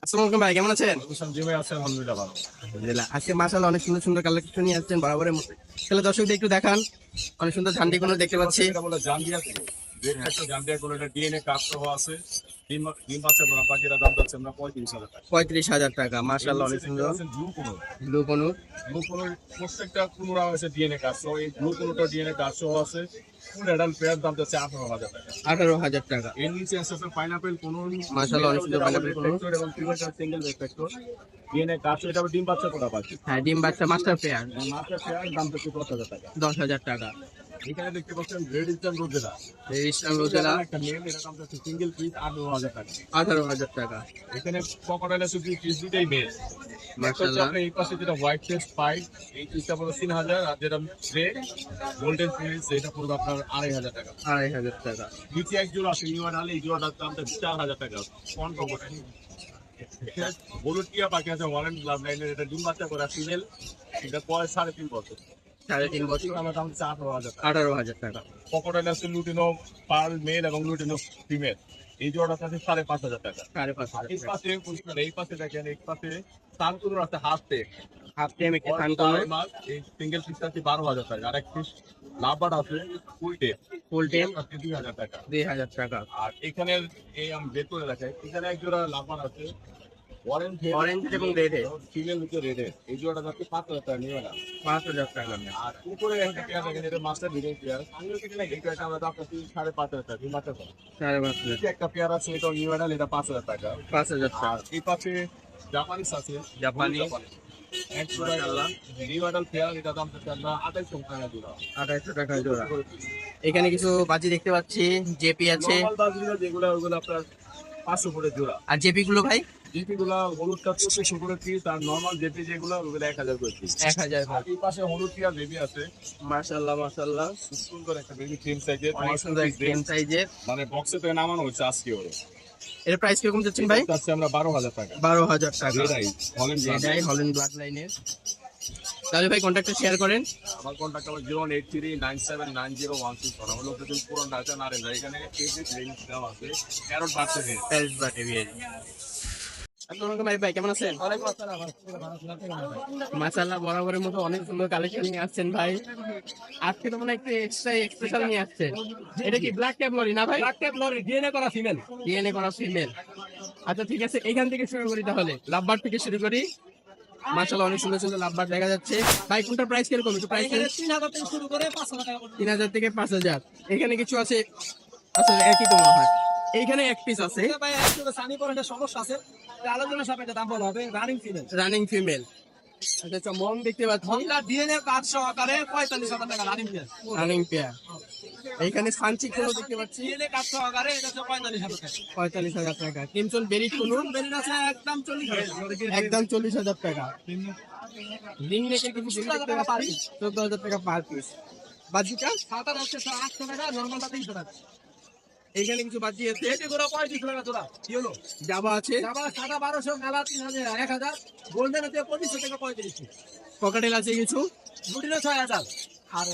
আসসালামু আলাইকুম ভাই, কেমন আছেন? জি ভাই, আছে আলহামদুলিল্লাহ ভালো। আলহামদুলিল্লাহ। আজকে মাশাআল্লাহ অনেক সুন্দর সুন্দর কালেকশন নিয়ে আসছেন বরাবরের মতো। তাহলে দর্শকদের একটু দেখান। অনেক সুন্দর ঝান্ডি কোনো দেখতে পাচ্ছি। এটা বলে জাম্বিয়া থেকে, যে একটা জাম্বিয়া করে এটা ডিএনএ কাজ সহ আছে। ডিম বাচ্চা করা পাখিরা দাম যাচ্ছে আমরা 35,000 টাকা। 35,000 টাকা। এর মাশাআল্লাহ নিচে অনেক দেখতে সুন্দর। পাচ্ছেন ব্লু কোনোর। ব্লু কোনো ব্লু কোনোর প্রত্যেকটা কুমড়া আছে ডিএনএ কাজ সহ। এই ব্লু কোনোটা ডিএনএ কাজ সহ আছে। ফুল অ্যাডাল্ট পেয়ার দাম যাচ্ছে 18,000 টাকা। 18,000 টাকা। এর নিচে আছে পাইনাপেল কোনো, মাশাআল্লাহ অনেক সুন্দর পাইনাপেল কোনো। এবং প্রিভেন্টার সিঙ্গেল রেফ্লেক্টর ডিএনএ কাজ সহ। এটা আবার ডিম বাচ্চা করা পাখি। হ্যাঁ, ডিম বাচ্চা মাস্টার পেয়ার। মাত্র পেয়ার দাম যাচ্ছে 10,000 টাকা। 10,000 টাকা। এখানে দেখতে পাচ্ছেন রেড ইস্টার্ন রোজেলা। রেজিস্ট্রান রোজেলা একটা মেল, এটা দাম যাচ্ছে সিঙ্গেল পিস 18,000 টাকা। 18,000 টাকা। এখানে ক্রোকোডাইল আছে পিস দুইটাই মেল। মাশাআল্লাহ। এই পাশে যেটা হোয়াইট ফেস পাই, এই পিসটা পড়বে 3,000, আর যেটা গ্রে গোল্ডেন ফিস এটা পড়বে আপনার 2,500 টাকা। 2,500 টাকা। নিচে এক জোড়া আছে ইউআর আলী, এই জোড়াটার দাম 4,000 টাকা। কোন কম্পোর্ট হলুদ টিয়া পাখি আছে ওয়ারেন্ট লাভ লাইনের, এটা ডিম বাচ্চা করা ফিমেল, এটা পরে 3.5 বছর। 3.5 বছর। আমার দাম 18,000 টাকা। 18,000 টাকা। ক্রোকোডাইল আছে লুটিনো পার্ল মেল এবং লুটিনো ফিমেল, এই জোড়াটা আছে 5,500 টাকা। এই 5,500 টাকা। পাশে এই পাশে দেখেন, এই পাশে সানকুনোর আছে হাফতে হাফ টাইম একটা ফান কোনো। এই সিঙ্গেল পিস আছে 12,000 টাকা। আর এক পিস লাভবার আছে ফুলটে, ফুল টাইম আছে 2,000 টাকা। 2,000 টাকা। আর এখানে এই আমি বের করে দেখাই, এখানে এক জোড়া লাভবার আছে অরেঞ্জ অরেঞ্জ এবং রেড ফিমেল হচ্ছে রেডে, এই জোড়াটা যাচ্ছে 5,000 টাকা নিয়ে না। 5,000 টাকা। আর উপরে একটা পেয়ার দেখেন, এটা মাস্টার ভিডিও পেয়ার, এই পেয়ারটা আমরা দাম পাচ্ছি 5,500 টাকা। এই মাত্র 5,500 নিচে একটা পেয়ার আছে, এটা নিউ মডেল, এটা 5,000 টাকা। 5,000 আর টাকা। এই পাশে জাপানিস আছে, জাপানি এক জোড়া নিউ মডেল পেয়ার, এটা দাম হচ্ছে আমরা 2800 টাকা জোড়া। 2,500 টাকা জোড়া। এখানে কিছু বাজি দেখতে পাচ্ছি, জেপি আছে। নরমাল বাসগুলো যেগুলো, ওগুলো আপনার 500 করে জোড়া। আর জেপি গুলো ভাই জিপি গুলা হলুদটা 2500 করে পিস, আর নরমাল জেপি যেগুলো ওগুলো 1,000 করে পিস। 1,000 আর এই পাশে হলুদ টিয়া বেবি আছে, মাশাআল্লাহ মাশাআল্লাহ। সুন্দর একটা বেবি ক্রিম সাইজের, অনেক সুন্দর এক্সট্রিম সাইজের। মানে বক্সে থেকে নামানো হচ্ছে আজকে ওরে। এর প্রাইস কিরকম যাচ্ছেন ভাই? যাচ্ছে আমরা 12,000 টাকা। 12,000 টাকা। এটাই হলেন এটাই হল্যান্ড ব্লাড লাইনের। তাহলে ভাই কন্ট্যাক্টটা শেয়ার করেন। আমার কন্ট্যাক্ট আমার 083979016 আমার লোকেশন পুরান ঢাকা নারেঙ্গা। এখানে কেজি রেঞ্জ দেওয়া আছে, ক্যারট বাড়ছে। প্যারিস বাটে বিয়ে। আসসালামু আলাইকুম ভাই, কেমন আছেন? মাশাআল্লাহ বরাবরের মতো অনেক সুন্দর কালেকশন নিয়ে আসছেন ভাই। আজকে তো মনে হয় একটু এক্সট্রা স্পেশাল নিয়ে আসছেন। এটা কি ব্ল্যাক ক্যাপ লরি না ভাই? ব্ল্যাক ট্যাপ লরি ডিএনএ করা ফিমেল। ডিএনএ করা ফিমেল। আচ্ছা ঠিক আছে, এইখান থেকে শুরু করি তাহলে। লাভবার থেকে শুরু করি। মাশাআল্লাহ অনেক সুন্দর সুন্দর লাভবার দেখা যাচ্ছে। ভাই কোনটা প্রাইস কিরকম? একটু প্রাইস এখানে 3,000 থেকে শুরু করে 5,000 টাকা পর্যন্ত। 3,000 থেকে 5,000। এখানে কিছু আছে, আসলে একই তো মনে হয়। এইখানে এক পিস আছে এটা ভাই একটু সানি পয়েন্টের সমস্যা আছে, এটা আলোচনার সাপেক্ষে দাম বলা হবে। Running female, running female. আচ্ছা আচ্ছা, মন দেখতে পাচ্ছি হন্ডা ডিএনএ কার্ড সহকারে 45,000 টাকা রানিং ফিমেল। Running pair. এইখানে সানচিক গুলো দেখতে পাচ্ছি ডিএনএ কার্ড সহকারে এটা হচ্ছে 45,000 টাকা। 45,000 টাকা। ক্রিমসন বেরি কোনো বেরিন আছে একদম 40,000 টাকা। একদম 40,000 টাকা। রিং নেকের কিছু 14,000 টাকা পার পিস। 14,000 টাকা পার পিস। বাজিটা সাদা হচ্ছে 800 টাকা, নরমালটা 300 টাকা। এইখানে কিছু বাজি আছে, এটি গুলো 35 টাকা জোড়া। কি হলো? জাবা আছে, আবার সাদা 1200, কালা 3,000, 1,000, গোল্ডেন হচ্ছে 2500 থেকে 3500। ককাটেল আছে কিছু, দুটিনে 6,000। আর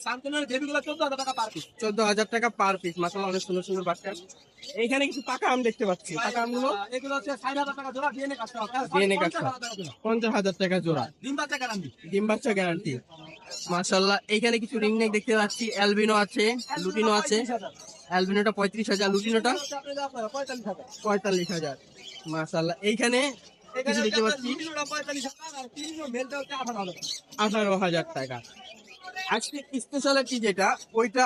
শান্তনের দেবীগুলো 14,000 টাকা পার পিস। 14,000 টাকা পার পিস। মাশাআল্লাহ অনেক সুন্দর সুন্দর বাচ্চা। এইখানে কিছু পাকা আম দেখতে পাচ্ছি। পাকা আমগুলো এগুলো হচ্ছে 60,000 টাকা জোড়া, ডিএনএ কাজ করা। 50,000 টাকা জোড়া। ডিম বাচ্চা গ্যারান্টি। ডিম বাচ্চা গ্যারান্টি। মাশাআল্লাহ এইখানে কিছু রিং নেক দেখতে পাচ্ছি, অ্যালবিনো আছে, লুটিনো আছে। অ্যালবিনোটা 35,000, লুটিনোটা 45,000। 45,000। মাশাআল্লাহ এইখানে কিছু দেখতে পাচ্ছি 45,000 আর তিনজন মেলটা হচ্ছে 18,000। 18,000 টাকা। আজকে স্পেশালিটি যেটা ওইটা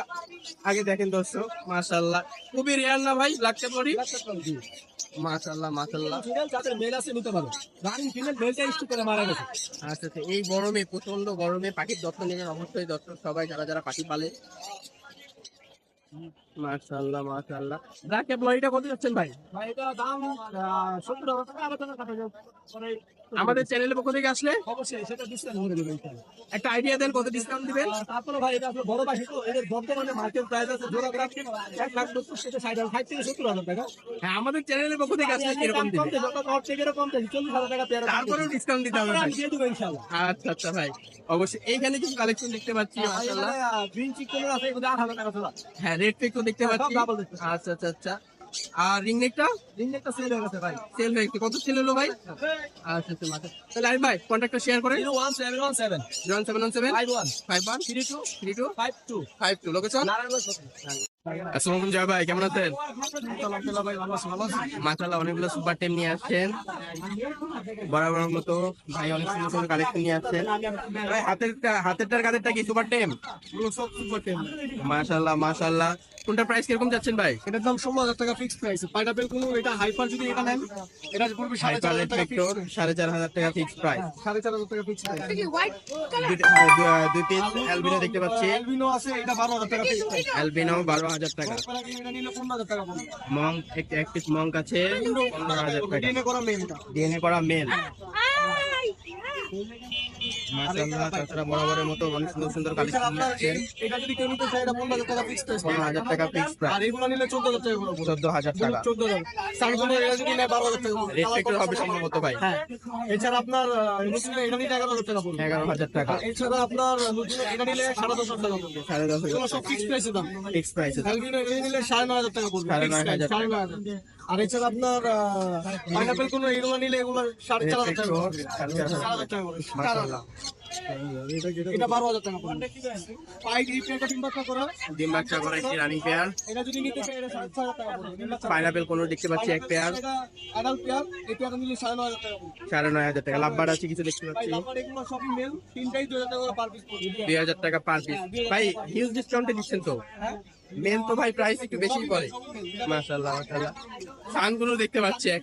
আগে দেখেন দর্শক। মাশাআল্লাহ খুবই রেয়ার না ভাই ব্ল্যাক ক্যাপরি? মাশাআল্লাহ মাশাআল্লাহ। ফিমেল যাদের মেল আছে নিতে পারো। রানিং ফিমেল মেলটা ইস্যু করে মারা গেছে। আচ্ছা আচ্ছা, এই গরমে, প্রচন্ড গরমে পাখির যত্ন নেবেন অবশ্যই দর্শক সবাই, যারা যারা পাখি পালে। মাশাআল্লাহ মাশাআল্লাহ। ব্ল্যাক ক্যাপ লরিটা কত যাচ্ছেন ভাই? ভাই এটা দাম 70,000 টাকা, আলোচনা কাটা যাবে। পরে আমাদের চ্যানেলের পক্ষ থেকে আসলে অবশ্যই সেটা ডিসকাউন্ট করে দেবে ইনশাআল্লাহ। একটা আইডিয়া দেন কত ডিসকাউন্ট দিবেন? আর তারপরে ভাই এটা আসলে বড় পাখি তো, এদের বর্তমানে মার্কেট প্রাইস আছে জোড়া প্রাইস 1,70,000 থেকে 60,000 টাকা। হ্যাঁ, আমাদের চ্যানেলের পক্ষ থেকে আসলে কিরকম কম দিবেন? দেয়, যত নট থেকে কম দেয়, 40,000 টাকা পেয়ার। তারপরেও ডিসকাউন্ট দিতে হবে ভাই। আমি দিয়ে দেবো ইনশাআল্লাহ। আচ্ছা আচ্ছা ভাই, অবশ্যই এইখানে কিছু কালেকশন দেখতে পাচ্ছি মাশাআল্লাহ। গ্রিন চিকেন আছে, এগুলো 8,000 টাকা জোড়া। হ্যাঁ, রেড পেক তো দেখতে পাচ্ছি। সব double দেখতেছি। আচ্ছা আচ্ছা আচ্ছা। আর রিং নেকটা রিং একটা সেল হয়ে গেছে ভাই। সেল হয়ে গেছে। কত সেল হলো ভাই? আচ্ছা আচ্ছা মাথা। তাহলে আরিফ ভাই কন্ট্যাক্টটা শেয়ার করেন। 01717 0717 51 51 32 32 52 52 লোকেশন। আসসালামু আলাইকুম জয় ভাই, কেমন আছেন? আলহামদুলিল্লাহ ভাই, ভালো আছি, ভালো আছি। মাশাআল্লাহ অনেকগুলো সুপার টেম নিয়ে আসছেন, বরাবর মতো ভাই অনেক সুন্দর সুন্দর কালেকশন নিয়ে আসছেন। ভাই হাতেরটার কাদেরটা কি সুপার টেম? এগুলো সব সুপার টেম। মাশাআল্লাহ মাশাআল্লাহ। কোনটা প্রাইস কিরকম যাচ্ছেন ভাই? এটার দাম 16,000 টাকা ফিক্সড প্রাইস। পাইনাপেল কোন এটা হাইপার যদি এটা নেন, এটা পড়বে 4,500 টাকা ফ্যাক্টর 4,500 টাকা ফিক্স প্রাইস। 4,500 টাকা ফিক্সড প্রাইস। দুই পিস অ্যালবিনো দেখতে পাচ্ছি। অ্যালবিনো আছে, এটা 12,000 টাকা ফিক্সড প্রাইস। অ্যালবিনো 12,000 টাকা। এটা নিলে 15,000 টাকা পড়বে। মঙ্ক এক পিস মঙ্ক আছে 15,000 টাকা। ডিএনএ করা মেল এটা। ডিএনএ করা মেল। মাশাআল্লাহ তাছাড়া বরাবরের মতো অনেক সুন্দর সুন্দর কালেকশন নিয়ে আসছেন। এটা যদি কেউ নিতে চায়, এটা 15,000 টাকা ফিক্সড প্রাইস। 15,000 টাকা ফিক্স আর প্রাইস। এগুলো নিলে 14,000 টাকা করে পড়বে। 14,000 টাকা। 14,000। স্যামসাং এর এটা যদি নেয় 12,000 টাকা পড়বে। রেস্ট্রিক্টেড হবে সম্ভবত ভাই। হ্যাঁ। এছাড়া আপনার নতুন এটা নিলে 11,000 টাকা পড়বে। 11,000 টাকা। আর এছাড়া আপনার নতুন এটা নিলে 10,500 টাকা পড়বে। 10,500 এগুলো সব ফিক্সড প্রাইসের দাম। Fix price. অ্যালবিনো এটা নিলে 9,500 টাকা পড়বে। 9,500 টাকা। 9,500। আর এছাড়া আপনার পাইনাপেল কোন এগুলো নিলে এগুলো 4,500 টাকা পড়বে। 4,000 টাকা পড়বে। মাশাআল্লাহ। এটা 12,000 টাকা পড়বে। পাইট রিপেয়ারটা 3 বাচ্চা করা। ডিম বাচ্চা করা একটি রানিং পেয়ার। এটা যদি নিতে চায় এটা 7,000 টাকা পড়বে। পাইনাপেল কোন দেখতে পাচ্ছি এক পেয়ার। এটা অ্যাডাল্ট পেয়ার, এই পেয়ারটা নিলে 9,500 টাকা পড়বে। 9,500 টাকা। লাভবার আছে কিছু দেখতে ভাই পাচ্ছি। আমার এগুলো সবই মেল, তিনটাই 2,000 টাকা করে পার পিস পড়বে। 2,000 টাকা পার পিস। ভাই হিউজ ডিসকাউন্টে দিচ্ছেন তো? হ্যাঁ, মেন তো ভাই প্রাইস একটু বেশি পড়ে। মাশাআল্লাহ মাশাআল্লাহ। সানগুলো দেখতে পাচ্ছি এক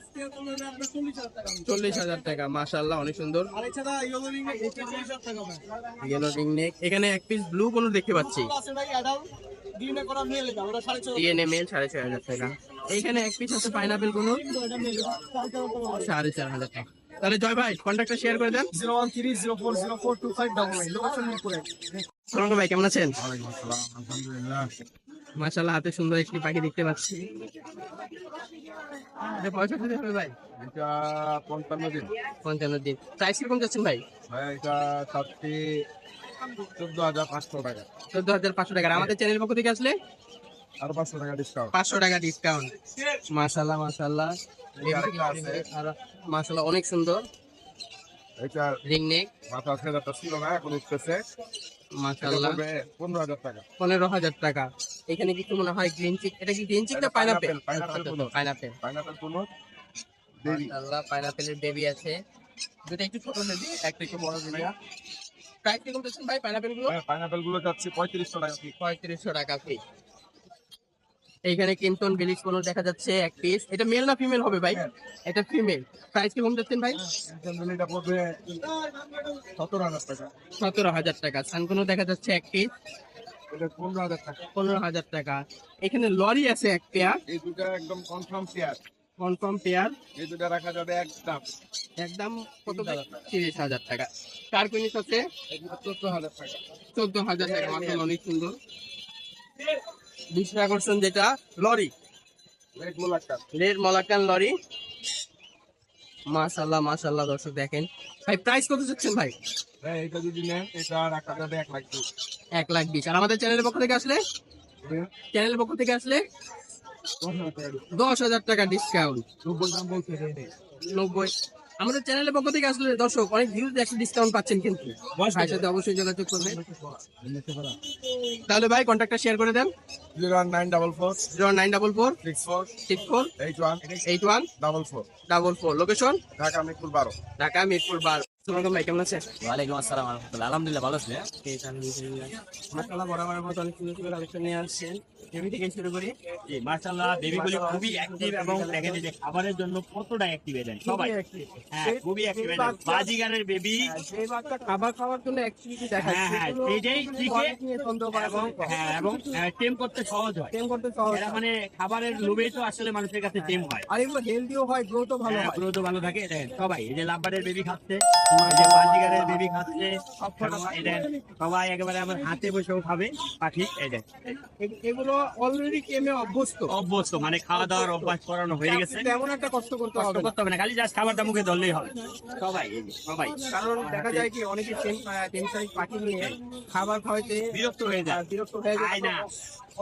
40,000 টাকা। মাশাআল্লাহ অনেক সুন্দর। আর এছাড়া ইয়েলো রিং এর 40,000 টাকা ভাই। Yellow ring neck. এখানে এক পিস ব্লু কোন দেখতে পাচ্ছি। আছে ভাই অ্যাডাল্ট, ডিএনএ করা মেল এটা, ওটা 4,500 ডিএনএ মেল 6,500 টাকা। এইখানে এক পিস আছে পাইনাপেল কোন এটা মেল, 4,500 টাকা। 4,500 টাকা। তাহলে জয় ভাই কন্ট্যাক্টটা শেয়ার করে দেন। 01304042599 লোকেশন মিরপুরে। সোনাঙ্গ ভাই কেমন আছেন? আলহামদুলিল্লাহ। মাশাআল্লাহ হাতে সুন্দর একটি পাখি দেখতে পাচ্ছি। এটা পয়সা দিতে হবে ভাই? এটা 55 দিন। 55 দিন। প্রাইস কিরকম যাচ্ছেন ভাই? ভাই এটা চাচ্ছি 14,500 টাকা। 14,500 টাকা। আর আমাদের চ্যানেল পক্ষ থেকে আসলে আর 500 টাকা ডিসকাউন্ট। 500 টাকা ডিসকাউন্ট। মাশাআল্লাহ মাশাআল্লাহ। মাশাআল্লাহ অনেক সুন্দর এটা রিং নেক। মাথা ছেলেটা ছিল না, এখন উঠতেছে। মাশাআল্লাহ 15,000 টাকা। 15,000 টাকা। এখানে কিছু মনে হয় গ্রিন চিক। এটা কি গ্রিন চিক না পাইনাপেল? পাইনাপেল কোন? পাইনাপেল। পাইনাপেল কোন? দেবী। মাশাআল্লাহ পাইনাপেলের বেবি আছে। দুটো একটু ছোট নেবি, একটা একটু বড় নেবি। প্রাইস কিরকম দিচ্ছেন ভাই পাইনাপেল গুলো? পাইনাপেল গুলো চাচ্ছি 3500 টাকা। 3500 টাকা পিস। এইখানে কিমটন বিলিশ কোন দেখা যাচ্ছে এক পিস। এটা মেল না ফিমেল হবে ভাই? এটা ফিমেল। প্রাইস কিরকম দিচ্ছেন ভাই? এটা পড়বে 17,000 টাকা। 17,000 টাকা। সানকোনো দেখা যাচ্ছে এক পিস। এটা 15,000 টাকা। 15,000 টাকা। এখানে লরি আছে এক পেয়ার, এই দুটো একদম কনফার্ম পেয়ার। Confirm pair. এই দুটো রাখা যাবে একদম। একদম কত? 30,000 টাকা। কার কুইনিস আছে এই দুটো 14,000 টাকা। 14,000 টাকা। মাশাআল্লাহ অনেক সুন্দর। বিশেষ আকর্ষণ যেটা lory, red Molucca. Red Moluccan lory. মাশাআল্লাহ মাশাআল্লাহ দর্শক দেখেন। ভাই প্রাইস কত যাচ্ছেন ভাই? হ্যাঁ, এটা যদি নেন এটা রাখা যাবে 1,20,000। 1,20,000। আর আমাদের চ্যানেলের পক্ষ থেকে আসলে, চ্যানেলের পক্ষ থেকে আসলে 10,000 টাকা ডিসকাউন্ট। 90 দাম বলছে রে। 90। আমাদের চ্যানেলের পক্ষ থেকে আসলে দর্শক অনেক হিউজ একটা ডিসকাউন্ট পাচ্ছেন, কিন্তু ভাইয়ের সাথে অবশ্যই যোগাযোগ করবেন। তাহলে ভাই কন্ট্যাক্টটা শেয়ার করে দেন। 01944 0944 64 64 81 81 44 44। লোকেশন ঢাকা মিরপুর 12। ঢাকা মিরপুর 12। সোনাম ভাই কেমন আছেন? ওয়ালাইকুম আসসালাম আলহামদুলিল্লাহ আলহামদুলিল্লাহ ভালো আছি। মাশাআল্লাহ বরাবরের মতো অনেক সুন্দর সুন্দর কালেকশন নিয়ে আসছেন। টিভি থেকে শুরু করি। জি মাশাআল্লাহ বেবিগুলি খুবই অ্যাক্টিভ এবং দেখেন এই যে খাবারের জন্য কতটা অ্যাক্টিভ এদের সবাই। হ্যাঁ খুবই অ্যাক্টিভ এদের বাজিগারের বেবি। সেই বাচ্চা খাবার খাওয়ার জন্য অ্যাক্টিভিটি দেখায়। হ্যাঁ হ্যাঁ এইটাই শিখে এবং হ্যাঁ এবং টেম করতে সহজ হয়। টেম করতে সহজ। এরা মানে খাবারের লোভেই তো আসলে মানুষের কাছে টেম হয়। আর এগুলো হেলদিও হয়, গ্রোথও ভালো হ্যাঁ হয়। গ্রোথও ভালো থাকে দেখেন সবাই। এই যে লাম্বারের বেবি খাচ্ছে এই যে বাজিগারের বেবি খাচ্ছে, এই যে সবাই একেবারে আমার হাতে বসেও খাবে পাখি। এই যে এগুলো অলরেডি টেমে অভ্যস্ত, অভ্যস্ত, মানে খাওয়া দাওয়ার অভ্যাস করানো হয়ে গেছে, তেমন একটা কষ্ট করতে কষ্ট হবে না। করতে হবে না, খালি জাস্ট খাবারটা মুখে ধরলেই হবে। সবাই এই যে সবাই কারণ দেখা যায় কি অনেকে টেম সাইজ পাখি নিয়ে খাবার খাওয়াইতে বিরক্ত হয়ে যায়, বিরক্ত হয়ে খায় না,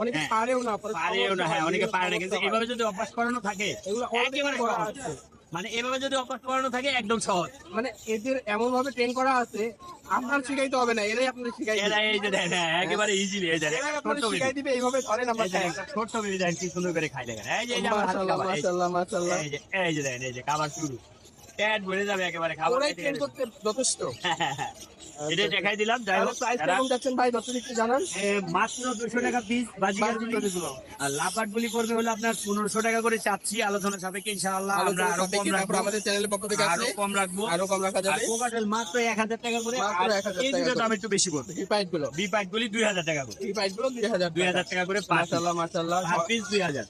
অনেকে হ্যাঁ। পারেও না, পরে পারেও না, হ্যাঁ অনেকে পারে না, কিন্তু এভাবে যদি অভ্যাস করানো থাকে এগুলো already একেবারে করা সহজ। আছে। মানে এভাবে যদি অভ্যাস করানো থাকে একদম সহজ। মানে এদের এমন ভাবে ট্রেন করা আছে, আপনার শিখাইতে হবে না, এরাই আপনাদের শিখাই এরা দিবে। এই যে দেখেন, হ্যাঁ, একেবারে ইজিলি এই যে এরাই আপনাদের ছোট্ট শিখাই baby। দিবে, এইভাবে ধরেন আমরা এই যে একটা ছোট্ট baby দেখেন কি সুন্দর করে খাই দেখেন। এই যে এই যে আমার হাতে মাশাআল্লাহ খাবার, এই যে- মাশাআল্লাহ মাশাআল্লাহ। এই যে দেখেন, এই যে খাবার শুরু, পেট ভরে যাবে একেবারে খাবার ওরাই খেতে ট্রেন খেতে। করতে যথেষ্ট। এটা দেখাই দিলাম। যাই হোক, প্রাইস এরা- কেমন যাচ্ছেন ভাই, দর্শক একটু জানান। মাত্র 200 টাকা পিস বাজিগার গুলি। আর লাফাট গুলি করবে হলো আপনার 1500 টাকা করে চাচ্ছি, আলোচনা সাপেক্ষে ইনশাআল্লাহ আমরা আলোচনা আরো কম সাপেক্ষে, তারপর রাখবো, আমাদের চ্যানেলের পক্ষ থেকে আরো আছে, কম রাখবো। আরো কম রাখা আর যাবে। কোকাটেল মাত্র 1000 টাকা করে, মাত্র আর 1000 এই টাকা দুটোর করে। দাম একটু বেশি পড়বে। এই পাইপ গুলো, বি পাইপ গুলি 2000 টাকা করে, এই পাইপ গুলো 2000 2000 টাকা করে পার পিস। মাশাআল্লাহ মাশাআল্লাহ। Per piece 2000।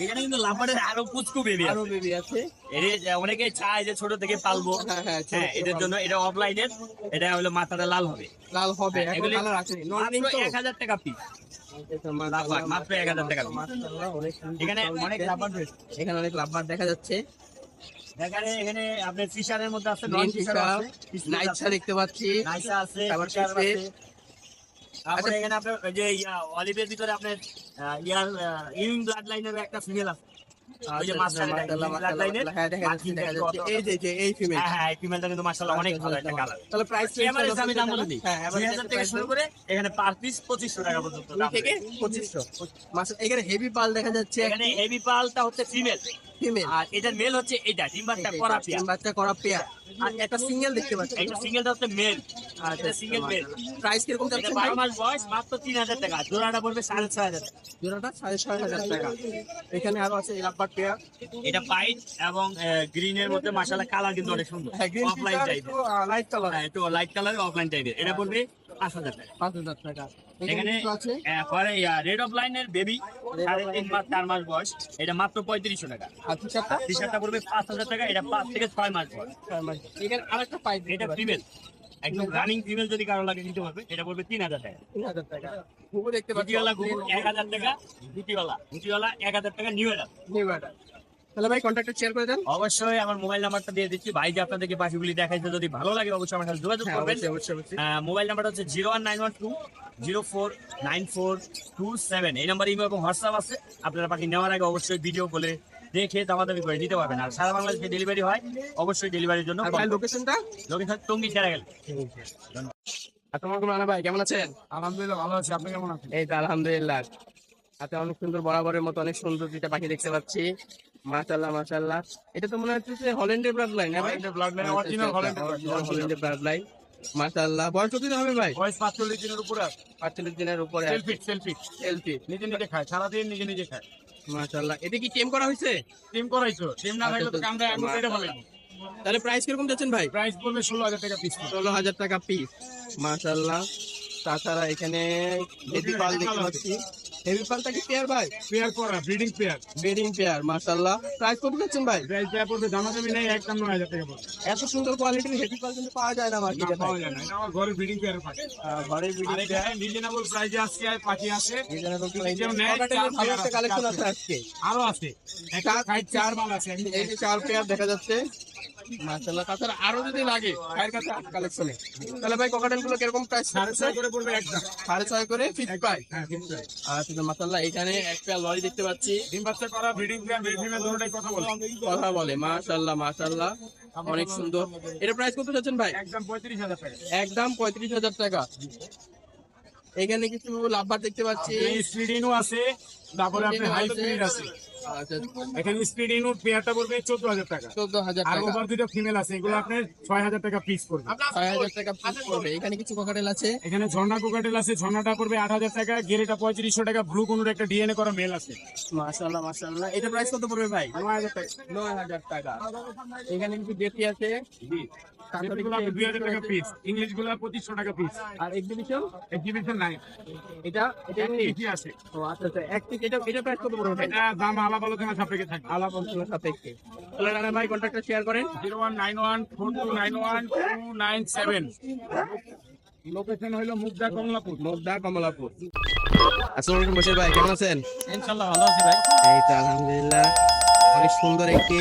এখানে কিন্তু লাফাটের আরো কুচকু বেবি আরো আছে। বেবি আছে। এর অনেকে চায় যে ছোট থেকে পালবো, হ্যাঁ হ্যাঁ ছোট হ্যাঁ, এদের জন্য এটা অফলাইনের, এটা হলো মাথাটা লাল হবে। লাল হবে, হ্যাঁ, এখন এগুলি কালার আছে নর্নিং মাত্র তো। 1000 টাকা পিস। লাফাট মাত্র 1000 টাকা piece। মাশাআল্লাহ, অনেক সুন্দর এখানে লাল অনেক আছে। লাফাট রয়েছে। এখানে অনেক লাভবার দেখা যাচ্ছে। এখানে আপনার ফিশারের মধ্যে আছে, নন গ্রিন ফিশার ফিশার, আছে, নাইটসা দেখতে পাচ্ছি। নাইসা আছে, তারপর ফিশার আছে। ফিশে। তারপরে এখানে আপনার ওই যে অলিভের ভিতরে আপনার ইউনিং ব্লাড লাইনের একটা ফিমেল আছে। ওই যে মাস্টার মাশাআল্লাহ ব্লাড লাইনের, মাশাআল্লাহ, হ্যাঁ দেখা যাচ্ছে দেখা যাচ্ছে। এই যে যে এই ফিমেল। হ্যাঁ হ্যাঁ, এই ফিমেলটা কিন্তু মাশাআল্লাহ অনেক ভালো একটা কালার। তাহলে প্রাইস এভারেজ আমি দাম বলে দিই, হ্যাঁ 2000 থেকে শুরু করে এখানে পার পিস 2500 টাকা পর্যন্ত দাম থেকে রয়েছে। 2500। মাশাআল্লাহ, এখানে হেভি পাল দেখা যাচ্ছে, এখানে হেভি পালটা হচ্ছে ফিমেল, ফিমেল। আর এটার মেল হচ্ছে এটা ডিম্বারটা করা পেয়ার। বাচ্চা করা পেয়ার, আর একটা সিঙ্গেল দেখতে পাচ্ছি। একটা সিঙ্গেলটা হচ্ছে মেল, আর এটা সিঙ্গেল মেল। প্রাইস কিরকম এটা যাচ্ছে 12 মাস বয়স, মাত্র 3000 টাকা। জোড়াটা পড়বে 6500 টাকা। জোড়াটা 6500 টাকা। এখানে আরো আছে লাভবার পেয়ার। এটা হোয়াইট এবং গ্রিন এর মধ্যে মাশাআল্লাহ কালার কিন্তু অনেক সুন্দর, হ্যাঁ গ্রিন অফলাইন টাইপের, লাইট কালার, হ্যাঁ একটু লাইট কালার অফলাইন টাইপের। এটা পড়বে 5000 টাকা। 5000 টাকা। এখানে এখানে কিছু আছে পরে রেড অফ লাইনের বেবি 3.5 মাস 4 মাস বয়স, এটা মাত্র 3500 টাকা। আর টি-শার্টটা টি-শার্টটা পড়বে 5000 টাকা, এটা 5 থেকে 6 মাস বয়স। এখানে আরেকটা পাইপ, এটা ফিমেল, একদম রানিং ফিমেল, যদি কারো লাগে নিতে পারবে। এটা পড়বে 3000 টাকা। 3000 টাকা। ঘুঘু দেখতে পাচ্ছি, গুটিওয়ালা ঘুঘু 1000 টাকা, গুটিওয়ালা 1000 টাকা নিউ এটা। New order. তাহলে ভাই কন্ট্যাক্টটা শেয়ার করে দেন। অবশ্যই আমার মোবাইল নাম্বারটা দিয়ে দিচ্ছি, ভাই যে আপনাদেরকে পাখিগুলি দেখাইছে, যদি ভালো লাগে অবশ্যই আমার সাথে যোগাযোগ হ্যাঁ করবেন। অবশ্যই অবশ্যই অবশ্যই। মোবাইল নাম্বারটা হচ্ছে 01912049427। এই নাম্বার ইমেল এবং হোয়াটসঅ্যাপ আছে। আপনারা পাখি নেওয়ার আগে অবশ্যই ভিডিও বলে দেখে দামাদামি করে নিতে পারবেন। আর সারা বাংলাদেশে ডেলিভারি হয়, অবশ্যই ডেলিভারির জন্য আর ভাই লোকেশনটা? লোকেশন টঙ্গী সেরা গেল। আসসালামু আলাইকুম রানা ভাই, কেমন আছেন? আলহামদুলিল্লাহ ভালো আছি, আপনি কেমন আছেন? এই তো আলহামদুলিল্লাহ। হাতে অনেক সুন্দর বরাবরের মতো অনেক সুন্দর দুইটা পাখি দেখতে পাচ্ছি। মাশাআল্লাহ মাশাআল্লাহ। এটা তো মনে হচ্ছে যে হল্যান্ডের ব্লাড লাইন, হ্যাঁ ভাই? হল্যান্ডের bloodline, original হল্যান্ডের bloodline। হল্যান্ডের ব্লাড লাইন। মাশাআল্লাহ। বয়স কতদিন হবে ভাই? বয়স 45 দিনের উপরে আছে। 45 দিনের উপরে। Selfie LP. নিজে নিজে খায়, সারাদিন নিজে নিজে খায়। মাশাআল্লাহ। এটা কি টেম করা হয়েছে? টিম করাইছো, টিম না থাকলে তো কামটা একদম কেটে ফেলে। তাহলে প্রাইস কিরকম যাচ্ছেন ভাই? প্রাইস পড়বে 16000 টাকা পিস। 16000 টাকা পিস। মাশাআল্লাহ। তাছাড়া এখানে হেভি পাল দেখতে পাচ্ছি। হেভি পালটা কি পেয়ার ভাই? পেয়ার করা, ব্রিডিং পেয়ার। Breeding pair. মাশাআল্লাহ। প্রাইস কত যাচ্ছেন ভাই? প্রাইস দেওয়া পড়বে, দামাদামি নেই, একদম 9000 টাকা পড়বে। এত সুন্দর কোয়ালিটির হেভি পাল কিন্তু পাওয়া যায় না না, মার্কেটে। পাওয়া যায় না, এটা আমার ঘরে ব্রিডিং পেয়ার পাখি। ঘরে ব্রিডিং আর এখানে রিজনেবল প্রাইসে আসছে পাখি আছে, পেয়ার। নেয়, ভালো একটা কালেকশন আছে আজকে। আরো আছে। একটা খাইট 4 মাল আছে। এই যে 4 পেয়ার দেখা যাচ্ছে। মাশাআল্লাহ। তাছাড়া আরো যদি লাগে ভাইয়ের কাছে কালেকশনে, তাহলে ভাই কোকাটেল গুলো কিরকম প্রাইস? 6.5 করে পড়বে একদম। 6.5 করে ফিক্স প্রাইস। হ্যাঁ, ঠিক আছে। আচ্ছা মাশাআল্লাহ। এখানে এক পেয়ার লরি দেখতে পাচ্ছি, ডিম বাচ্চা করা, ব্রিডিং পেয়ার, মেল ফিমেল দুটোটাই কথা বলে। কথা বলে। মাশাআল্লাহ মাশাআল্লাহ, অনেক সুন্দর। এটা প্রাইস কত যাচ্ছেন ভাই? একদম 35000 টাকা। একদম 35000 টাকা। এখানে কিছু লাভবার দেখতে পাচ্ছি। স্পিডিনো আছে, তারপরে আপনি হাই স্পিড আছে। আচ্ছা এখানে স্পিডিনো পেয়ারটা পড়বে 14000 টাকা। 14000 আর টাকা। ওভার দুটো ফিমেল আছে, এগুলো আপনার 6000 টাকা পিস পড়বে। 6000 টাকা পিস পড়বে। এখানে কিছু কোকাটেল আছে। এখানে ঝর্ণা কোকাটেল আছে, ঝর্ণাটা পড়বে 8000 টাকা, গেরেটা 3500 টাকা, ব্লু কোনোর একটা ডিএনএ করা মেল আছে। মাশাআল্লাহ মাশাআল্লাহ। এটা প্রাইস কত পড়বে ভাই? 9000 টাকা। 9000 টাকা। এখানে কিছু দেশি আছে। এগুলো আপনি 2000 টাকা পিস, ইংলিশ গুলো 2500 টাকা পিস। আর এক্সিবিশন এক্সিবিশন নাই, এটা এটা কি আছে? ও আচ্ছা আচ্ছা। এক পিস এটা প্রাইস কত পড়বে ভাই? এটা দাম আলাপ আলোচনা সাপেক্ষে থাকবে। আলাপ আলোচনা সাপেক্ষে। তাহলে রানা ভাই কন্ট্যাক্টটা শেয়ার করেন। 019142912997। লোকেশন হলো মুগদা কমলাপুর। মুগদা কমলাপুর। আসসালামু আলাইকুম বশির ভাই, কেমন আছেন? ইনশাআল্লাহ ভালো আছি ভাই। এই তো আলহামদুলিল্লাহ। অনেক সুন্দর একটি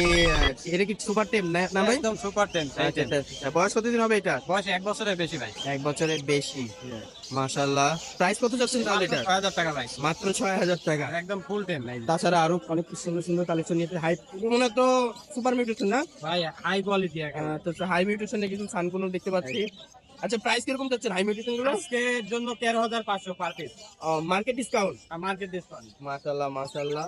এটা কি সুপার টেম না ভাই? একদম সুপার টেন। আচ্ছা, আচ্ছা, আচ্ছা। বয়স কতদিন হবে এটা? বয়স 1 বছরের বেশি ভাই। 1 বছরের বেশি। মাশাআল্লাহ। প্রাইস কত যাচ্ছেন তাহলে এটা? 6000 টাকা ভাই। মাত্র 6000 টাকা। একদম ফুল টেন ভাই। তাছাড়া আরো অনেক সুন্দর সুন্দর কালেকশন নিয়ে হাই মনে তো সুপার মিউটেশন না? ভাই হাই কোয়ালিটি একদম। তো হাই মিউটেশনে কিছু সানকুনো দেখতে পাচ্ছি। আচ্ছা, প্রাইস কিরকম যাচ্ছে হাই মিউটেশন গুলো? আজকের জন্য 13500 per piece. Market discount. Market discount. মাশাআল্লাহ মাশাআল্লাহ।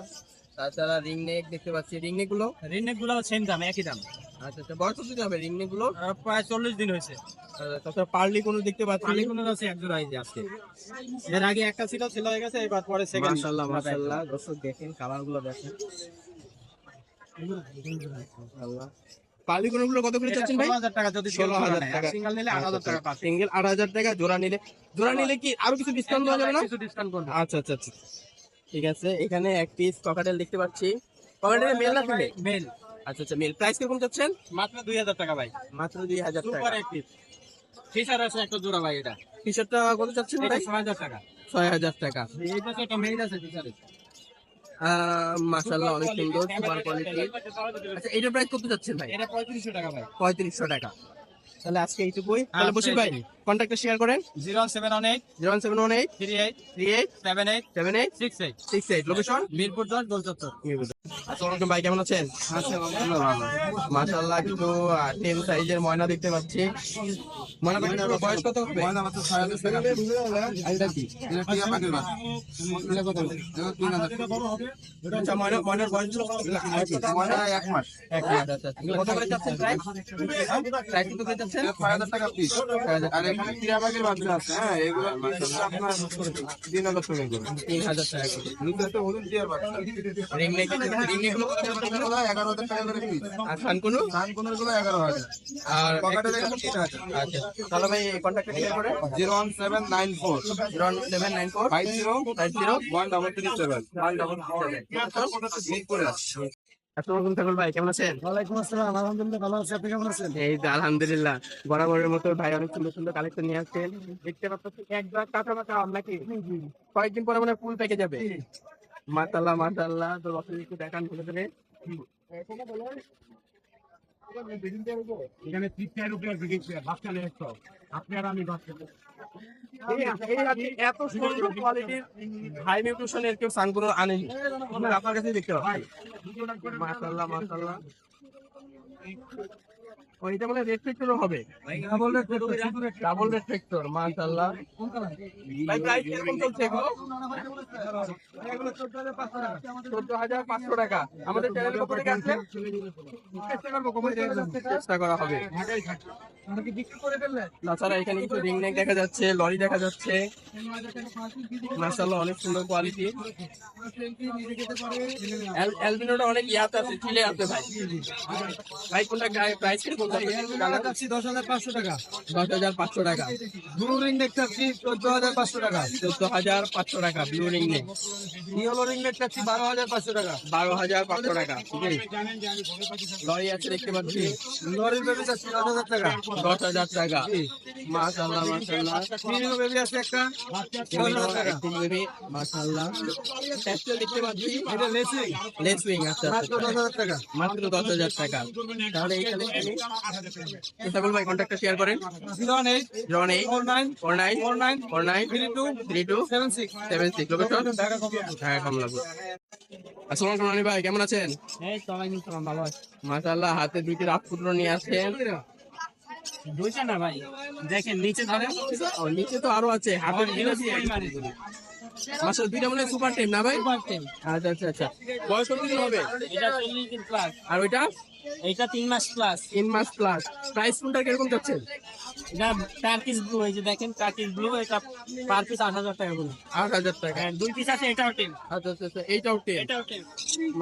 তাছাড়া রিং নেক দেখতে পাচ্ছি, রিং নেক গুলো। রিনেক গুলো সেম দাম, একই দাম। আচ্ছা আচ্ছা, বয়স কত হবে রিং নেক গুলো? প্রায় 40 দিন হয়েছে। তাছাড়া পার্লি কোনো দেখতে পাচ্ছি। পালি কোনো আছে এক জোড়া এই যে আজকে। এর আগে একটা ছিল হয়ে গেছে, এবার পরে সেকেন্ড। মাশাআল্লাহ মাশাআল্লাহ। দর্শক দেখেন কালার গুলো দেখেন। মাশাআল্লাহ। পার্লি কোনো গুলো কত করে চাচ্ছেন ভাই? 16000 টাকা যদি 16000 টাকা। সিঙ্গেল নিলে 8000 টাকা পাস। সিঙ্গেল 8000 টাকা, জোড়া নিলে কি আরো কিছু ডিসকাউন্ট দেওয়া যাবে না? কিছু ডিসকাউন্ট করব। আচ্ছা আচ্ছা আচ্ছা, ঠিক আছে। এখানে এক পিস ককাটেল দেখতে পাচ্ছি। ককাটেল মেল না ফিমেল? মেল। আচ্ছা আচ্ছা, মেল। প্রাইস কিরকম চাচ্ছেন? মাত্র 2000 টাকা ভাই। মাত্র 2000 টাকা। সুপার এক পিস। টি-শার্ট আছে একটা জোড়া ভাই এটা। টি-শার্টটা কত চাচ্ছেন এটা ভাই? 6000 টাকা। 6000 টাকা। এই পাশে একটা মেল আছে টি-শার্টে। মাশাআল্লাহ, অনেক সুন্দর সুপার কোয়ালিটি। আচ্ছা, এইটার প্রাইস কত চাচ্ছেন ভাই? এটা 3500 টাকা ভাই। 3500 টাকা। তাহলে আজকে এইটুকুই। তাহলে বসির ভাই কন্ট্যাক্টটা শেয়ার করেন। 0718 0718 38 38 78 78 68। 68। লোকেশন মিরপুর 10 গোলচত্বর। আসসালামু আলাইকুম ভাই, কেমন আছেন? মাশাআল্লাহ, কিছু 10 সাইজের ময়না দেখতে পাচ্ছি। ময়না পাখির বয়স কত হবে? মাত্র 6000 টাকা। এটা কি? আচ্ছা, ময়নার বয়স কত হবে? 1 মাস। 1 মাস। আচ্ছা, কত করে চাচ্ছেন প্রাইস? প্রাইস কত করে চাচ্ছেন? 6000 টাকা পিস। 6000 আর এখানে টিয়া পাখির বাচ্চা আছে, হ্যাঁ, এগুলো আপনার 3000 টাকা করে। 3000 টাকা করে। নিচে তো হলুদ টিয়ার বাচ্চা। রিং নেক গুলো কত করে চাচ্ছেন? 11000 টাকা করে পিস। আর খানকুনু? কানকুনের গুলো 11000। আর পকেটে দেখেন 3000। আচ্ছা, তাহলে ভাই কন্ট্যাক্ট শেয়ার করে 01794 0794 50 50 1337। 177। মিরপুরে আছে। আসসালামু আলাইকুম থাকুল ভাই, কেমন আছেন? ওয়ালাইকুম আসসালাম, আলহামদুলিল্লাহ ভালো আছি। আপনি কেমন আছেন? এই তো আলহামদুলিল্লাহ, বরাবরের মতো ভাই অনেক সুন্দর সুন্দর কালেকশন নিয়ে আসছেন। দেখতে পাচ্ছি একবার কাঁচা মাথা নাকি কয়েকদিন পরে মানে ফুল প্যাকে যাবে। মাশাআল্লাহ মাশাআল্লাহ। তো বছর একটু দেখান ধরে ধরে। এখানে 30 রুপিয়া বিক্রি বাচ্চা নেই তো। আপনি আর আমি বাচ্চা। এত সুন্দর কোয়ালিটির হাই নিউট্রিশনের কেউ সানগুলো আনেনি, আপনার কাছে দেখতে পাচ্ছি। মাশাআল্লাহ মাশাআল্লাহ। ওইটা মানে রেস্ট্রিক্টরও হবে। ডাবল রেস্ট্রিক্টর। মাশাআল্লাহ। ভাই প্রাইস কিরকম চলছে এগুলো? 14500 টাকা। আমাদের চ্যানেলের পক্ষ থেকে আসলে চেষ্টা করা হবে। তাছাড়া এখানে কিছু রিং নেক দেখা যাচ্ছে, লরি দেখা যাচ্ছে। মাশাআল্লাহ, অনেক সুন্দর কোয়ালিটি। অ্যালবিনোটা অনেক ইয়াতে আছে, চিলে আছে ভাই। ভাই কোনটা প্রাইস কিরকম? 10500 টাকা। 10500 টাকা। ব্লু রিং দেখতে পাচ্ছি 14500 টাকা। 14500 টাকা blue ring neck. Yellow ring দেখতে পাচ্ছি 12500 টাকা। 12500 টাকা। লরি আছে দেখতে পাচ্ছি, লরির বেবি আছে 10000 টাকা। 10000 টাকা। মাশাআল্লাহ মাশাআল্লাহ। মিনিনো বেবি আছে একটা 10000 টাকা। মাশাআল্লাহ। ট্যাক্সেল দেখতে পাচ্ছি, এটা লেসিং লেসউইং। আচ্ছা মাত্র 10000 টাকা। মাত্র 10000 টাকা। তাহলে এইখানে সকল ভাই কন্ট্যাক্টটা শেয়ার করেন। 08 08 49 49 49 49 32 32 76 76। লোকেশন ঢাকা কমলাপুর। ঢাকা কমলাপুর। আসসালামু আলাইকুম রানী ভাই, কেমন আছেন? এই তো আমি ভালো আছি। মাশাআল্লাহ, হাতে দুইটি রাজপুত্র নিয়ে আসছেন। দুইটা না ভাই, দেখেন নিচে ধরেন। ও, নিচে তো আরো আছে, হাতে দুইটা দিয়ে। মাশাআল্লাহ, দুইটা মনে সুপার টেম না ভাই? আচ্ছা আচ্ছা আচ্ছা। বয়স কত দিন হবে? এটা 40 দিন প্লাস। আর ওইটা এইটা 3 মাস প্লাস। 3 মাস প্লাস। প্রাইস কোনটা কিরকম যাচ্ছে? এটা টার্কিশ ব্লু, এই যে দেখেন টার্কিশ ব্লু, এটা পার পিস 8,000 টাকা করে। 8,000 টাকা। হ্যাঁ, 2 পিস আছে, এটাও 10, আচ্ছা আচ্ছা আচ্ছা, এইটাও 10। এটাও 10।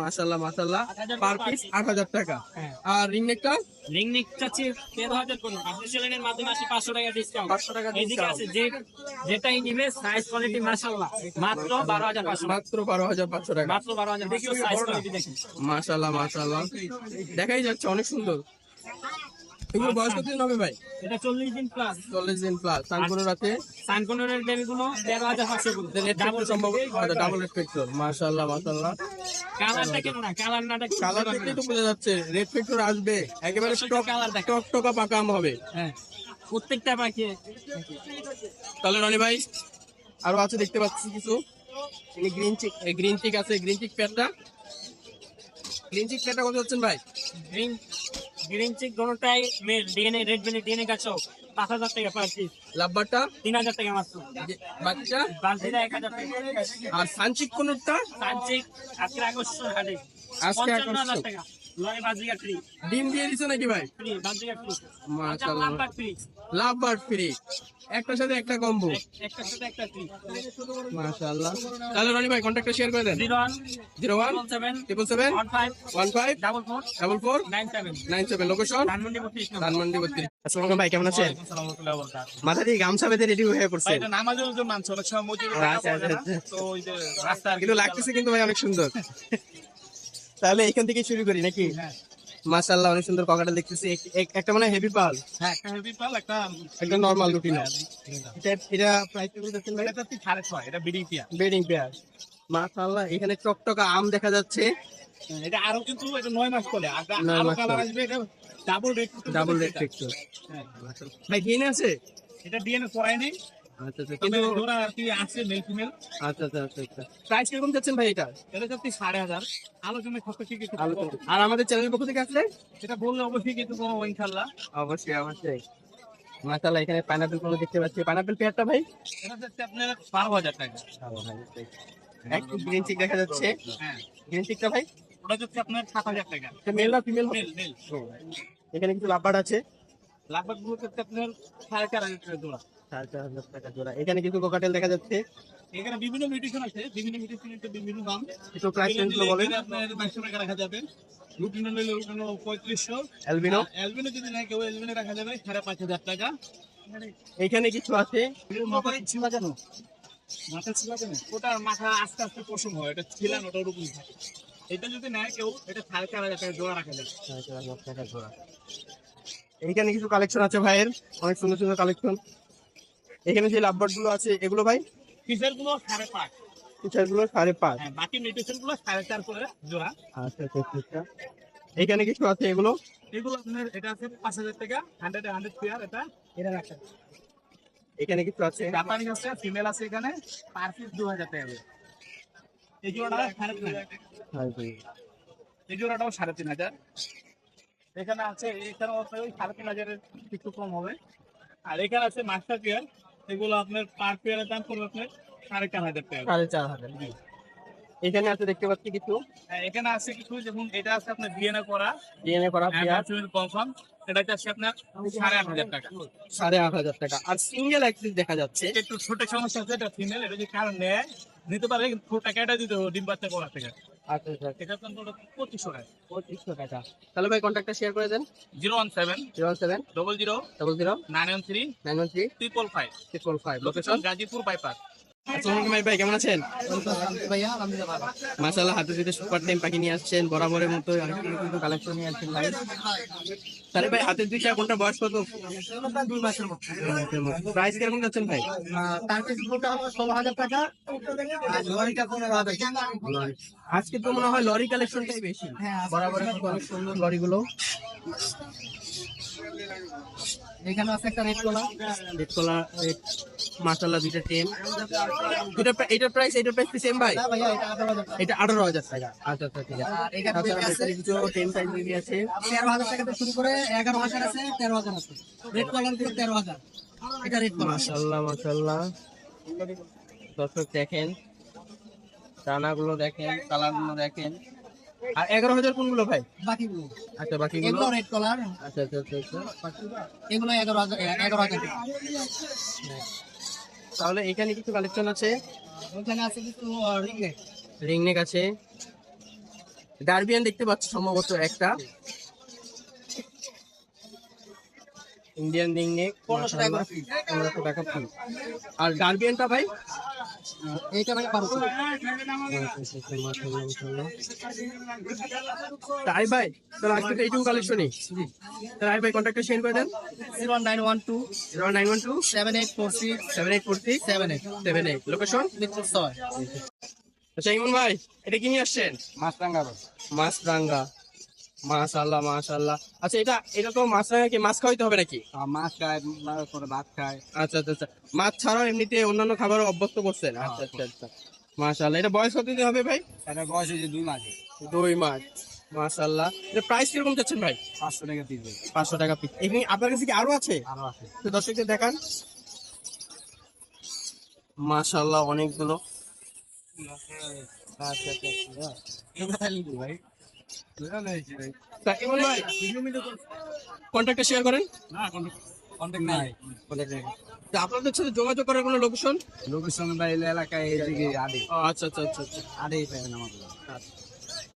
মাশাআল্লাহ মাশাআল্লাহ, 8,000 পার পিস 8,000 টাকা। হ্যাঁ। আর রিং নেকটা রিং নেক চাচ্ছি 13,000 করে। আপনি সেলেনের মাধ্যমে আসি 500 টাকা ডিসকাউন্ট। 500 টাকা এইদিকে discount। আছে যেটাই নিবে সাইজ কোয়ালিটি মাশাআল্লাহ মাত্র 12,500, মাত্র 12,500 টাকা। মাত্র 12,000। দেখি সাইজ কোয়ালিটি দেখেন। মাশাআল্লাহ মাশাআল্লাহ, দেখাই যাচ্ছে অনেক সুন্দর। এগুলো বয়স কতদিন হবে ভাই? এটা 40 দিন প্লাস। 40 দিন প্লাস। সানকুনের রাতে সানকনের বেবিগুলো 13,500 করে। ডাবল সম্ভব, ডাবল রেড মাশাআল্লাহ মাশাআল্লাহ। কালারটা কেমন না? কালারটা কালার দেখলেই তো বোঝা যাচ্ছে রেড ফ্যাক্টর আসবে, একেবারে প্রত্যেকটা কালার দেখেন। টকটকা পাকা আম হবে। হ্যাঁ, প্রত্যেকটা পাখি। তাহলে রনি ভাই আরো আছে দেখতে পাচ্ছি কিছু। গ্রিন চিক আছে, গ্রিন চিক প্যাটটা কত হচ্ছেন ভাই? গ্রিন গ্রিন চিক কোনটাই male, DNA red belly DNA গাছ 5,000 টাকা পার পিস। লাভবারটা 3,000 টাকা মাত্র। বাকিটা। বালতিটা 1,000 টাকা। আর সানচিক কোনটা? সানচিক আজকে আগস্ট হাটে আজকে 55,000 আগস্ট। টাকা। লরি বাজিকা ফ্রি, ডিম দিয়ে দিছো নাকি ভাই? ফ্রি বাজিকা ফ্রি। মাশাআল্লাহ, লাম্বার ফ্রি, লাভবার ফ্রি, একটার সাথে একটা কম্বো। একটার সাথে একটা ফ্রি। মাশাআল্লাহ। তাহলে রনি ভাই কন্ট্যাক্টটা শেয়ার করে দেন। 01 01 77 15 15 15 44 44 97 97 লোকেশন ধানমন্ডি 32 নম্বর। ধানমন্ডি 32। আসসালামু আলাইকুম ভাই, কেমন আছেন? সালামাতুল্লাহ বলতা মাথা দিয়ে গামছা বেঁধে রেডি হয়ে পড়ছেন। এটা নামাজের জন্য মানছে অনেক সময় মসজিদে আচ্ছা, আচ্ছা, আচ্ছা। তো ওই যে রাস্তা কিন্তু লাগতেছে কিন্তু ভাই অনেক সুন্দর। তাহলে এখান থেকে শুরু করি নাকি? মাশাআল্লাহ, অনেক সুন্দর ককাটেল দেখতেছি। একটা মানে হেভি পাল, হ্যাঁ একটা হেভি পাল, একটা একটা নরমাল রুটিন। এটা প্রাইস কত যাচ্ছে ভাই? এটা 6.5, এটা বিডিং পিয়া। Breeding pair. মাশাআল্লাহ, এখানে টকটকা আম দেখা যাচ্ছে। এটা আরো কিন্তু এটা 9 মাস চলে, আর 9 আরো মাস কালার চলে। আসবে, এটা double red. Double red factor. ভাই ডিএনএ আছে? এটা ডিএনএ করাই নেই, আচ্ছা আচ্ছা, কিন্তু কিন্তু ওরা আর কি আছে মেল ফিমেল। আচ্ছা আচ্ছা আচ্ছা আচ্ছা। প্রাইস কিরকম যাচ্ছেন ভাই এটা? এটা যাচ্ছে 5,500। আলোচনায় খরচ ঠিক আছে। আলোচনা। আর আমাদের চ্যানেলের পক্ষ থেকে আসলে এটা বললে অবশ্যই কিন্তু কোনো ইনশাআল্লাহ। অবশ্যই অবশ্যই। মাশাআল্লাহ, এখানে পাইনাপল গুলো দেখতে পাচ্ছি। পাইনাপল পেয়ারটা ভাই এটা যাচ্ছে আপনার 12,000 টাকা। একটু গ্রিন চিক দেখা যাচ্ছে। হ্যাঁ, গ্রিন চিকটা ভাই ওটা যাচ্ছে আপনার 7,000 টাকা। মেল না ফিমেল? Male male. এখানে কিছু লাভবার্ড আছে। লাগবাগ গুলো যাচ্ছে আপনার 4,500 টাকা জোড়া। 4,500 টাকা জোড়া। এখানে কিছু কোকাটেল দেখা যাচ্ছে। এখানে বিভিন্ন মিউটেশন আছে, বিভিন্ন মিউটেশনের বিভিন্ন দাম। একটু প্রাইস রেঞ্জ গুলো বলেন। এখানে আপনার 200 টাকা রাখা যাবে। রুটিন নিলে ওখানে 3500। অ্যালবিনো অ্যালবিনো যদি নেয় কেউ, অ্যালবিনো রাখা যাবে 5,500 টাকা। এখানে কিছু আছে। মাথা ছিল কেন? মাথা ছিল কেন? ওটার মাথা আস্তে আস্তে পশম হয়, এটা ছিলান ওটার উপরে থাকে। এটা যদি নেয় কেউ, এটা 4,500 টাকা জোড়া রাখা যাবে। 4,500 টাকা জোড়া। এইখানে কিছু কালেকশন আছে ভাইয়ের, অনেক সুন্দর সুন্দর কালেকশন। এখানে যে লাভবার্ড গুলো আছে এগুলো ভাই ফিচার গুলো 5,500। ফিচার গুলো 5.5। হ্যাঁ, বাকি মিউটেশন গুলো 4,500 করে জোড়া। আচ্ছা আচ্ছা আচ্ছা। এখানে কিছু আছে এগুলো এগুলো আপনার এটা আছে 5,000 টাকা, 100 পেয়ার। এটা রাখা। এখানে কিছু আছে। জাপানি আছে, ফিমেল আছে, এখানে পার পিস 2,000 টাকা করে। এই জোড়াটা 3,500। এই জোড়াটাও 3,500। এখানে আছে, এখানেও আছে ওই 3,500 এর কিছু কম হবে। আর এখানে আছে মাস্টার পেয়ার, এগুলো আপনার পার পেয়ারের দাম পড়বে আপনার 4,500 টাকা। 4,500। এখানে আছে দেখতে পাচ্ছি কিছু হ্যাঁ, এখানে আছে কিছু, যেমন এটা আছে আপনার ডিএনএ করা ডিএনএ করা পেয়ার, কনফার্ম। এটা আছে আপনার 8,500 টাকা। 8,500 টাকা। আর সিঙ্গেল অ্যাক্সিস দেখা যাচ্ছে। এটা একটু ছোট সমস্যা আছে, এটা ফিমেল। এটা যদি কারণ নেয় নিতে পারে, কিন্তু টাকাটা দিতে হবে ডিম বাচ্চা করা থেকে। আচ্ছা আচ্ছা, এটা তো 2,500 টাকা। 2,500 টাকা। তাহলে ভাই কন্ট্যাক্টটা শেয়ার করে দেন। 017 017 00 00 913 913 555। 645 লোকেশন লোকেশন। গাজীপুর বাইপাস। আসসালামু আলাইকুম ভাই, কেমন আছেন? ভাইয়া আলহামদুলিল্লাহ ভালো। মাশাআল্লাহ, হাতে দিতে সুপার টাইম পাখি নিয়ে আসছেন, বরাবরের মতো আরেকটু কিন্তু কালেকশন নিয়ে আসছেন ভাই। তাহলে ভাই হাতের দিকে কোনটা বয়স কত? 2 মাসের মতো। প্রাইস কিরকম যাচ্ছেন ভাই? টার্কিশ ব্লুটা হলো 16,000 টাকা, আর লরিটা 15,000 টাকা। আজকে তো মনে হয় লরি কালেকশনটাই বেশি। হ্যাঁ, বরাবরের মতো অনেক সুন্দর লরিগুলো। এখানে আছে একটা রেড কলার। রেড কলার, মাশাআল্লাহ, দুইটা টেম। এটার প্রাইস কি সেম ভাই? না ভাইয়া, এটা 18,000 টাকা। এটা 18,000 টাকা। আচ্ছা আচ্ছা, ঠিক আছে। আর এখানে তাছাড়া আছে ব্যাটারি কিছু টেম সাইজ বেবি আছে। 13,000 টাকা থেকে শুরু করে 11,000 আছে, 13,000 আছে। রেড কলার দিয়ে 13,000। এটা রেড কলার। মাশাআল্লাহ মাশাআল্লাহ, দর্শক দেখেন, ডানাগুলো দেখেন, কালারগুলো দেখেন। আর 11,000 কোনগুলো ভাই? বাকিগুলো আচ্ছা বাকিগুলো এগুলো রেড কালার, আচ্ছা আচ্ছা আচ্ছা আচ্ছা। এগুলো 11,000 তাহলে এখানে কিছু কালেকশন আছে, ওখানে আছে কিছু রিং নেক। রিং নেক আছে, ডারবিয়ান দেখতে পাচ্ছি সম্ভবত একটা, ইন্ডিয়ান রিং নেক 1500 টাকা করে piece। 1500 টাকা পিস। আর ডারবিয়ানটা ভাই? এইটা ভাই 1200। তাই ভাই, তাহলে আজকে তো এইটুকু কালেকশনই। তাই ভাই কন্ট্যাক্টে শেয়ার করে দেন। 0912 0912 7846 7846 78 78। লোকেশন? মিরপুর 6। আচ্ছা ইমন ভাই, এটা কি নিয়ে আসছেন? মাছরাঙ্গা মাছরাঙ্গা, মাশাআল্লাহ মাশাআল্লাহ। আচ্ছা এটা তো মাছরাঙ্গা কি মাছ খাওয়াইতে হবে নাকি? মাছ খায়, করে ভাত খায়। আচ্ছা আচ্ছা আচ্ছা, মাছ ছাড়াও এমনিতে অন্যান্য খাবারও অভ্যস্ত করছেন? আচ্ছা আচ্ছা আচ্ছা, মাশাআল্লাহ। এটা বয়স কত দিন হবে ভাই? এটা বয়স হয়েছে 2 মাস। 2 মাস, মাশাআল্লাহ। এটা প্রাইস কিরকম যাচ্ছেন ভাই? 500 টাকা পিস। 500 টাকা পিস। এখানে আপনার কাছে কি আরো আছে? আরো আছে। তো দর্শকদের দেখান। মাশাআল্লাহ অনেকগুলো। আচ্ছা আচ্ছা ভাই তা ইমন ভাই কন্ট্যাক্টে শেয়ার করেন। না কন্টাক্ট নাই। তা আপনাদের সাথে যোগাযোগ করার কোনো লোকেশন? লোকের সঙ্গে বা এলাকায় এইদিকে আড়ে আচ্ছা আচ্ছা আচ্ছা আচ্ছা। আড়ে পাবেন আমাদের।